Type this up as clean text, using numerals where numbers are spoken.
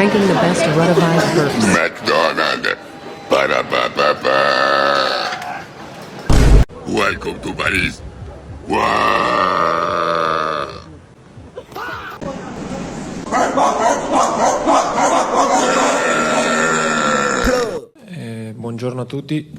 ranking the best Rudavide burps. McDonald's. Ba-da-ba-ba-ba. Welcome to Paris. Wow. Buongiorno a tutti,